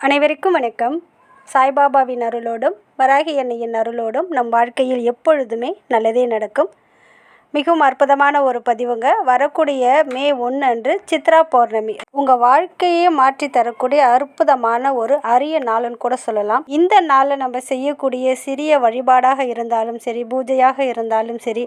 அனைவருக்கும் வணக்கம். சாய்பாபாவின் அருளோடும் வராகி அன்னையின் அருளோடும் நம் வாழ்க்கையில் எப்பொழுதுமே நல்லதே நடக்கும். மிகவும் அற்புதமான ஒரு பதிவுங்க. வரக்கூடிய மே 1 அன்று சித்ரா பௌர்ணமி. உங்கள் வாழ்க்கையே மாற்றி தரக்கூடிய அற்புதமான ஒரு அரிய நாளுன்னு கூட சொல்லலாம். இந்த நாளில் நம்ம செய்யக்கூடிய சிறிய வழிபாடாக இருந்தாலும் சரி, பூஜையாக இருந்தாலும் சரி,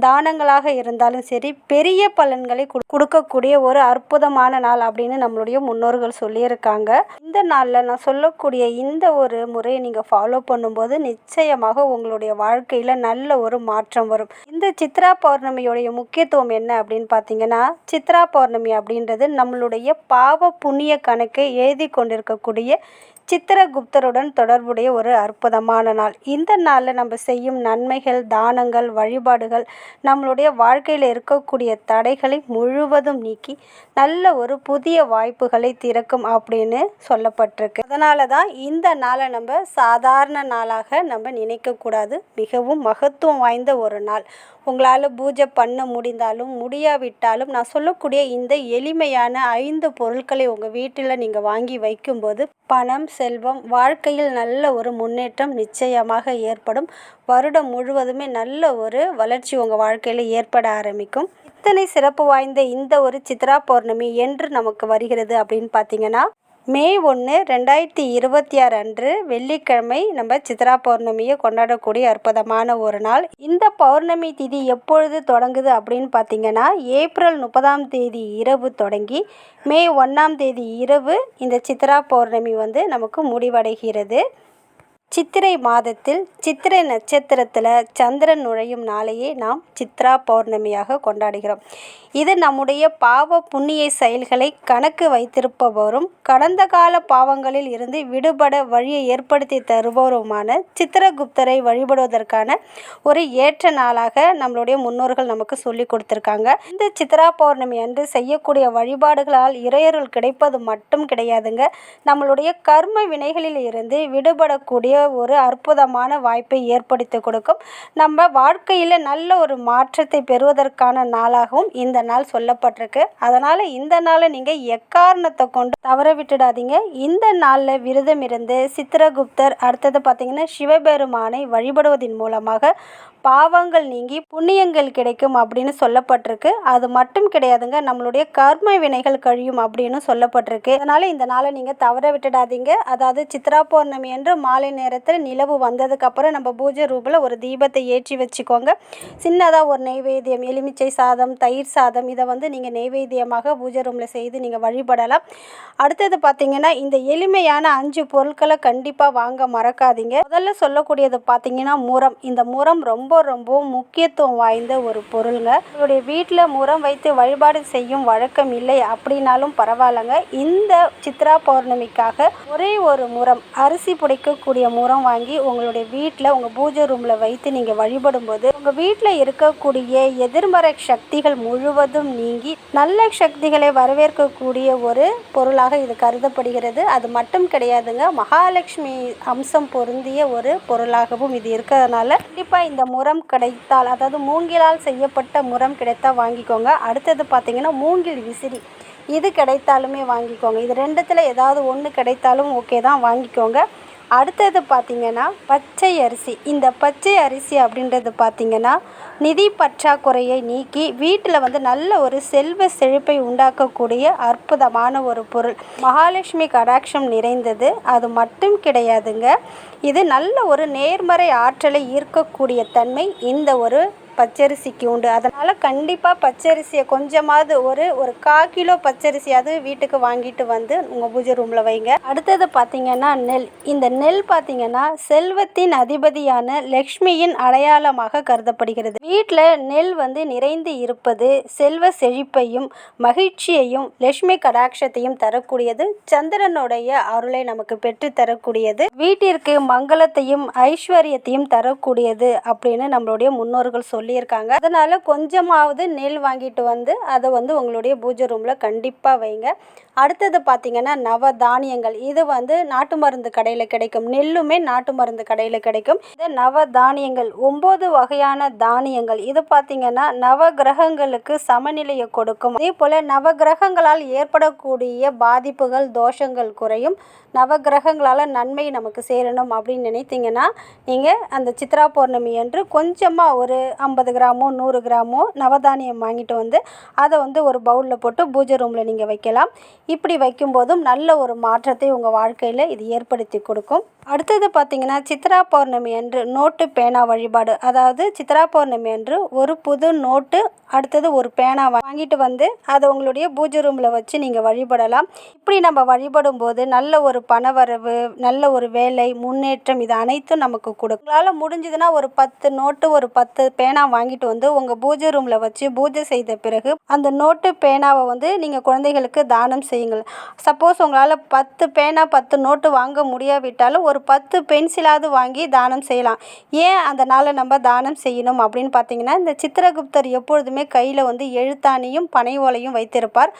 தானங்களாக இருந்தாலும் சரி, பெரிய பலன்களை கொடுக்கக்கூடிய ஒரு அற்புதமான நாள் அப்படின்னு நம்மளுடைய முன்னோர்கள் சொல்லியிருக்காங்க. இந்த நாளில் நான் சொல்லக்கூடிய இந்த ஒரு முறையை நீங்கள் ஃபாலோ பண்ணும்போது நிச்சயமாக உங்களுடைய வாழ்க்கையில் நல்ல ஒரு மாற்றம் வரும். இந்த சித்ரா பௌர்ணமியோடைய முக்கியத்துவம் என்ன அப்படின்னு பார்த்தீங்கன்னா, சித்ரா பௌர்ணமி அப்படின்றது நம்மளுடைய பாவ புண்ணிய கணக்கை எழுதி கொண்டிருக்கக்கூடிய சித்திரகுப்தருடன் தொடர்புடைய ஒரு அற்புதமான நாள். இந்த நாளில் நம்ம செய்யும் நன்மைகள், தானங்கள், வழிபாடுகள் நம்மளுடைய வாழ்க்கையில் இருக்கக்கூடிய தடைகளை முழுவதும் நீக்கி நல்ல ஒரு புதிய வாய்ப்புகளை திறக்கும் அப்படின்னு சொல்லப்பட்டிருக்கு. அதனால தான் இந்த நாளை நம்ம சாதாரண நாளாக நம்ம நினைக்கக்கூடாது. மிகவும் மகத்துவம் வாய்ந்த ஒரு நாள். உங்களால் பூஜை பண்ண முடிந்தாலும் முடியாவிட்டாலும் நான் சொல்லக்கூடிய இந்த எளிமையான 5 பொருட்களை உங்கள் வீட்டில் நீங்கள் வாங்கி வைக்கும்போது பணம், செல்வம், வாழ்க்கையில் நல்ல ஒரு முன்னேற்றம் நிச்சயமாக ஏற்படும். வருடம் முழுவதுமே நல்ல ஒரு வளர்ச்சி உங்கள் வாழ்க்கையில் ஏற்பட ஆரம்பிக்கும். இத்தனை சிறப்பு வாய்ந்த இந்த ஒரு சித்ரா பௌர்ணமி என்று நமக்கு வருகிறது அப்படின்னு பார்த்தீங்கன்னா, மே 1, 2026 அன்று வெள்ளிக்கிழமை நம்ம சித்ரா பௌர்ணமியை கொண்டாடக்கூடிய அற்புதமான ஒரு நாள். இந்த பௌர்ணமி திதி எப்பொழுது தொடங்குது அப்படின்னு பார்த்தீங்கன்னா, ஏப்ரல் 30ஆம் தேதி இரவு தொடங்கி மே 1ஆம் தேதி இரவு இந்த சித்ரா பௌர்ணமி நமக்கு முடிவடைகிறது. சித்திரை மாதத்தில் சித்திரை நட்சத்திரத்தில் சந்திரன் நுழையும் நாளையே நாம் சித்ரா பௌர்ணமியாக கொண்டாடுகிறோம். இது நம்முடைய பாவ புண்ணிய செயல்களை கணக்கு வைத்திருப்பவரும் கடந்த கால பாவங்களில் இருந்து விடுபட வழியை ஏற்படுத்தி தருபவருமான சித்திரகுப்தரை வழிபடுவதற்கான ஒரு ஏற்ற நாளாக நம்மளுடைய முன்னோர்கள் நமக்கு சொல்லி கொடுத்துருக்காங்க. இந்த சித்ரா பௌர்ணமி அன்று செய்யக்கூடிய வழிபாடுகளால் இறையருள் கிடைப்பது மட்டும் கிடையாதுங்க, நம்மளுடைய கர்ம வினைகளில் இருந்து விடுபடக்கூடிய ஒரு அற்புதமான வாய்ப்பை ஏற்படுத்தி கொடுக்கும். நம்ம வாழ்க்கையில் நல்ல ஒரு மாற்றத்தை பெறுவதற்கான நாளாகவும் இந்த நாள் சொல்லப்பட்டிருக்கு. அதனால் இந்த நாளை நீங்கள் எக்காரணத்தை கொண்டு தவற விட்டுடாதீங்க. இந்த நாளில் விரதம் இருந்து சித்திரகுப்தர் அடுத்தது பார்த்திங்கன்னா சிவபெருமானை வழிபடுவதன் மூலமாக பாவங்கள் நீங்கி புண்ணியங்கள் கிடைக்கும் அப்படின்னு சொல்லப்பட்டிருக்கு. அது மட்டும் கிடையாதுங்க, நம்மளுடைய கர்ம வினைகள் கழியும் அப்படின்னு சொல்லப்பட்டிருக்கு. அதனால் இந்த நாளை நீங்கள் தவற விட்டுடாதீங்க. அதாவது சித்ரா பௌர்ணமி என்று மாலை நேரத்தில் நிலவு வந்ததுக்கப்புறம் நம்ம பூஜை ரூமில் ஒரு தீபத்தை ஏற்றி வச்சுக்கோங்க. சின்னதாக ஒரு நெய்வேத்தியம், எலுமிச்சை சாதம், தயிர் சாதம், இதை நீங்கள் நெய்வேத்தியமாக பூஜை ரூமில் செய்து நீங்கள் வழிபடலாம். அடுத்தது பார்த்திங்கன்னா, இந்த எளிமையான 5 பொருட்களை கண்டிப்பாக வாங்க மறக்காதீங்க. முதல்ல சொல்லக்கூடியது பார்த்திங்கன்னா முரம். இந்த முரம் ரொம்ப முக்கியத்துவம் வாய்ந்த ஒரு பொருளுங்க. உங்களுடைய வீட்டில் முரம் வைத்து வழிபாடு செய்யும் வழக்கம் இல்லை அப்படின்னாலும் பரவாயில்லைங்க. இந்த சித்ரா பௌர்ணமிக்காக ஒரே ஒரு முரம், அரிசி புடைக்கக்கூடிய முரம் வாங்கி உங்களுடைய வீட்டில் உங்கள் பூஜை ரூமில் வைத்து நீங்கள் வழிபடும்போது உங்கள் வீட்டில் இருக்கக்கூடிய எதிர்மறை சக்திகள் முழுவதும் நீங்கி நல்ல சக்திகளை வரவேற்கக்கூடிய ஒரு பொருளாக இது கருதப்படுகிறது. அது மட்டும் கிடையாதுங்க, மகாலட்சுமி அம்சம் பொருந்திய ஒரு பொருளாகவும் இது இருக்கிறதுனால கண்டிப்பாக இந்த முரம் கிடைத்தால், அதாவது மூங்கிலால் செய்யப்பட்ட முரம் கிடைத்தால் வாங்கிக்கோங்க. அடுத்தது பார்த்திங்கன்னா மூங்கில் விசிறி, இது கிடைத்தாலுமே வாங்கிக்கோங்க. இது ரெண்டுத்தில் ஏதாவது ஒன்று கிடைத்தாலும் ஓகே தான், வாங்கிக்கோங்க. அடுத்தது பார்த்திங்கன்னா பச்சை அரிசி. இந்த பச்சை அரிசி அப்படின்றது பார்த்திங்கன்னா நிதி பற்றாக்குறையை நீக்கி வீட்டில் நல்ல ஒரு செல்வ செழிப்பை உண்டாக்கக்கூடிய அற்புதமான ஒரு பொருள். மகாலட்சுமி கடாட்சம் நிறைந்தது. அது மட்டும் கிடையாதுங்க, இது நல்ல ஒரு நேர்மறை ஆற்றலை ஈர்க்கக்கூடிய தன்மை இந்த ஒரு பச்சரிசிக்கு உண்டு. அதனால் கண்டிப்பாக பச்சரிசியை கொஞ்சமாவது ஒரு 1/4 கிலோ பச்சரிசியாவது வீட்டுக்கு வாங்கிட்டு உங்கள் பூஜை ரூமில் வைங்க. அடுத்தது பார்த்திங்கன்னா நெல். இந்த நெல் பார்த்திங்கன்னா செல்வத்தின் அதிபதியான லக்ஷ்மியின் அடையாளமாக கருதப்படுகிறது. வீட்டில் நெல் நிறைந்து இருப்பது செல்வ செழிப்பையும் மகிழ்ச்சியையும் லக்ஷ்மி கடாட்சத்தையும் தரக்கூடியது. சந்திரனுடைய அருளை நமக்கு பெற்று தரக்கூடியது. வீட்டிற்கு மங்களத்தையும் ஐஸ்வர்யத்தையும் தரக்கூடியது அப்படின்னு நம்மளுடைய முன்னோர்கள் சொல்லி சொல்லியிருக்காங்க. அதனால் கொஞ்சமாவது நெல் வாங்கிட்டு வந்து அதை வந்து உங்களுடைய பூஜை ரூமில் கண்டிப்பாக வைங்க. அடுத்தது பார்த்திங்கன்னா நவதானியங்கள். இது வந்து நாட்டு மருந்து கடையில் கிடைக்கும். நெல்லுமே நாட்டு மருந்து கடையில் கிடைக்கும். இந்த நவதானியங்கள் 9 வகையான தானியங்கள். இது பார்த்திங்கன்னா நவகிரகங்களுக்கு சமநிலையை கொடுக்கும். அதே போல் நவகிரகங்களால் ஏற்படக்கூடிய பாதிப்புகள் தோஷங்கள் குறையும். நவகிரகங்களால் நன்மை நமக்கு சேரணும் அப்படின்னு நினைத்தீங்கன்னா நீங்கள் அந்த சித்ரா பௌர்ணமி அன்று கொஞ்சமாக ஒரு 50 கிராமோ 100 கிராமோ நவதானியம் வாங்கிட்டு வந்து அதை வந்து ஒரு பவுலில் போட்டு பூஜை ரூமில் நீங்கள் வைக்கலாம். இப்படி வைக்கும்போதும் நல்ல ஒரு மாற்றத்தை உங்கள் வாழ்க்கையில் இது ஏற்படுத்தி கொடுக்கும். அடுத்தது பார்த்திங்கன்னா சித்ரா பௌர்ணமி அன்று நோட்டு பேனா வழிபாடு. அதாவது சித்ரா பௌர்ணமி அன்று ஒரு புது நோட்டு, அடுத்தது ஒரு பேனா வாங்கிட்டு வந்து அதை உங்களுடைய பூஜை ரூமில் வச்சு நீங்கள் வழிபடலாம். இப்படி நம்ம வழிபடும் போது நல்ல ஒரு பணவரவு, நல்ல ஒரு வேலை, முன்னேற்றம் இது அனைத்தும் நமக்கு கொடுக்கும். உங்களால் முடிஞ்சதுன்னா ஒரு 10 நோட்டு, ஒரு 10 பேனா வாங்கிட்டு வந்து உங்கள் பூஜை ரூமில் வச்சு பூஜை செய்த பிறகு அந்த நோட்டு பேனாவை வந்து நீங்கள் குழந்தைகளுக்கு தானம் செய்யுங்கள். சப்போஸ் உங்களால் 10 பேனா 10 நோட்டு வாங்க முடியாவிட்டாலும் ஒரு 10 பென்சிலாவது வாங்கி தானம் செய்யலாம். ஏன் அந்த நாளை நம்ம தானம் செய்யணும் அப்படின்னு பார்த்தீங்கன்னா, இந்த சித்திரகுப்தர் எப்பொழுதுமே கையில் வந்து எழுத்தாணியும் பனை ஓலையும் வைத்திருப்பார்.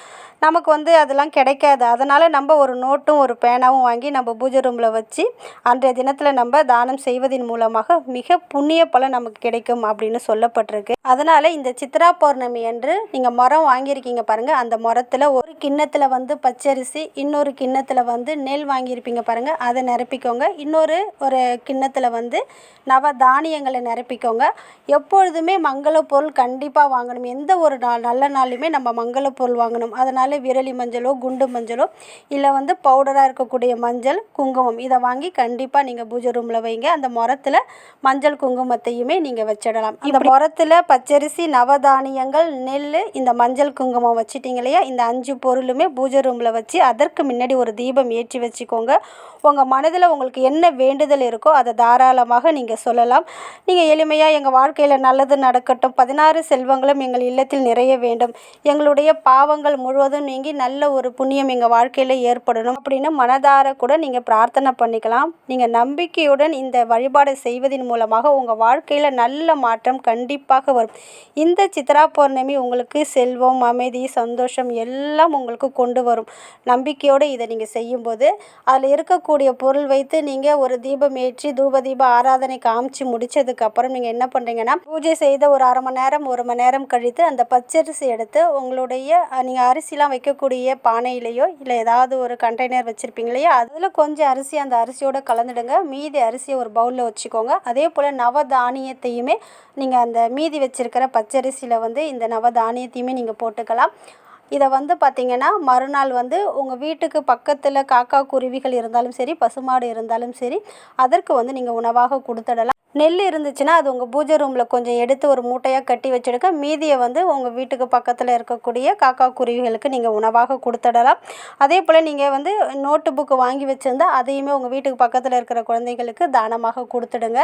நமக்கு வந்து அதெல்லாம் கிடைக்காது. அதனால் நம்ம ஒரு நோட்டும் ஒரு பேனாவும் வாங்கி நம்ம பூஜை ரூமில் வச்சு அன்றைய தினத்தில் நம்ம தானம் செய்வதன் மூலமாக மிக புண்ணிய பலன் நமக்கு கிடைக்கும் அப்படின்னு சொல்லப்பட்டிருக்கு. அதனால் இந்த சித்ரா பௌர்ணமி அன்று நீங்கள் மரம் வாங்கியிருக்கீங்க பாருங்கள், அந்த மரத்தில் ஒரு கிண்ணத்தில் வந்து பச்சரிசி, இன்னொரு கிண்ணத்தில் வந்து நெல் வாங்கியிருப்பீங்க பாருங்கள், அதை நிரப்பிக்கோங்க. ஒரு கிண்ணத்தில் வந்து நவதானியங்களை நிரப்பிக்கோங்க. எப்பொழுதுமே மங்கள பொருள் கண்டிப்பாக வாங்கணும். எந்த ஒரு நல்ல நாளுமே நம்ம மங்கள பொருள் வாங்கணும். அதனால் விரலி மஞ்சளோ குண்டு மஞ்சளோ இல்லை வந்து பவுடராக இருக்கக்கூடிய மஞ்சள், குங்குமம் இதை வாங்கி கண்டிப்பாக நீங்கள் பூஜை ரூமில் வைங்க. அந்த மரத்தில் மஞ்சள் குங்குமத்தையுமே நீங்கள் வச்சிடலாம். இந்த மரத்தில் பச்சரிசி, நவதானியங்கள், நெல், இந்த மஞ்சள் குங்குமம் வச்சிட்டிங்க இல்லையா, இந்த 5 பொருளுமே பூஜை ரூமில் வச்சு அதற்கு முன்னாடி ஒரு தீபம் ஏற்றி வச்சுக்கோங்க. உங்கள் மனதில் உங்களுக்கு என்ன வேண்டுதல் இருக்கோ அதை தாராளமாக நீங்கள் சொல்லலாம். நீங்கள் எளிமையாக எங்கள் வாழ்க்கையில் நல்லது நடக்கட்டும், 16 செல்வங்களும் எங்கள் இல்லத்தில் நிறைய வேண்டும், எங்களுடைய பாவங்கள் முழுவதும் நீங்கி நல்ல ஒரு புண்ணியம் எங்கள் வாழ்க்கையில் ஏற்படணும் அப்படின்னு மனதார கூட நீங்கள் பிரார்த்தனை பண்ணிக்கலாம். நீங்கள் நம்பிக்கையுடன் இந்த வழிபாடு செய்வதன் மூலமாக உங்கள் வாழ்க்கையில் நல்ல மாற்றம் கண்டிப்பாக வரும். இந்த சித்ரா பௌர்ணமி உங்களுக்கு செல்வம், அமைதி, சந்தோஷம் எல்லாம் உங்களுக்கு கொண்டு வரும். நம்பிக்கையோடு இதை நீங்கள் செய்யும்போது அதில் இருக்கக்கூடிய பொருள் வைத்து நீங்கள் ஒரு தீபம் ஏற்றி தூப தீப ஆராதனை காமிச்சு முடிச்சதுக்கப்புறம் நீங்கள் என்ன பண்ணுறீங்கன்னா, பூஜை செய்த ஒரு 1/2 மணி நேரம் 1 மணி நேரம் கழித்து அந்த பச்சரிசி எடுத்து உங்களுடைய நீங்கள் அரிசிலாம் வைக்கக்கூடிய பானையிலையோ இல்லை ஏதாவது ஒரு கண்டெய்னர் வச்சுருப்பீங்க இல்லையா, அதில் கொஞ்சம் அரிசி அந்த அரிசியோடு கலந்துடுங்க. மீதி அரிசியை ஒரு பவுலில் வச்சுக்கோங்க. அதே போல் நவதானியத்தையுமே நீங்கள் அந்த மீதி வச்சுருக்கிற பச்சரிசியில் வந்து இந்த நவதானியத்தையுமே நீங்கள் போட்டுக்கலாம். இதை வந்து பார்த்திங்கன்னா மறுநாள் வந்து உங்கள் வீட்டுக்கு பக்கத்தில் காக்கா குருவிகள் இருந்தாலும் சரி, பசுமாடு இருந்தாலும் சரி, அதற்கு வந்து நீங்கள் உணவாக கொடுத்துடலாம். நெல் இருந்துச்சுன்னா அது உங்கள் பூஜை ரூமில் கொஞ்சம் எடுத்து ஒரு மூட்டையாக கட்டி வச்சுடுங்க. மீதியை வந்து உங்கள் வீட்டுக்கு பக்கத்தில் இருக்கக்கூடிய காக்கா குருவிகளுக்கு நீங்கள் உணவாக கொடுத்துடலாம். அதே போல் நீங்கள் வந்து நோட்டு புக்கு வாங்கி வச்சுருந்தா அதையுமே உங்கள் வீட்டுக்கு பக்கத்தில் இருக்கிற குழந்தைகளுக்கு தானமாக கொடுத்துடுங்க.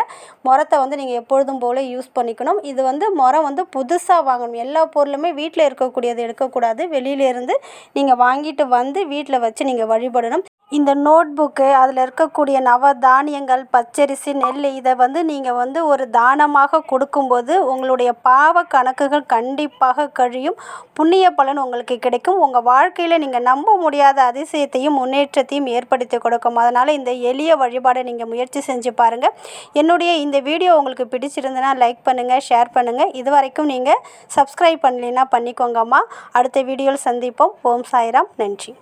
மரத்தை வந்து நீங்கள் எப்பொழுதும் போல் யூஸ் பண்ணிக்கணும். இது வந்து மரம் வந்து புதுசாக வாங்கணும். எல்லா பொருளுமே வீட்டில் இருக்கக்கூடியது எடுக்கக்கூடாது. வெளியிலேருந்து நீங்கள் வாங்கிட்டு வந்து வீட்டில் வச்சு நீங்கள் வழிபடணும். இந்த நோட் புக்கு, அதில் இருக்கக்கூடிய நவதானியங்கள், பச்சரிசி, நெல் இதை வந்து நீங்கள் வந்து ஒரு தானமாக கொடுக்கும்போது உங்களுடைய பாவ கணக்குகள் கண்டிப்பாக கழியும். புண்ணிய பலன் உங்களுக்கு கிடைக்கும். உங்கள் வாழ்க்கையில் நீங்கள் நம்ப முடியாத அதிசயத்தையும் முன்னேற்றத்தையும் ஏற்படுத்தி கொடுக்கும். அதனால் இந்த எளிய வழிபாடை நீங்கள் முயற்சி செஞ்சு பாருங்கள். என்னுடைய இந்த வீடியோ உங்களுக்கு பிடிச்சிருந்தனா லைக் பண்ணுங்கள், ஷேர் பண்ணுங்கள். இது வரைக்கும் நீங்கள் சப்ஸ்கிரைப் பண்ணலைன்னா பண்ணிக்கோங்கம்மா. அடுத்த வீடியோவில் சந்திப்போம். ஓம் சாய்ராம். நன்றி.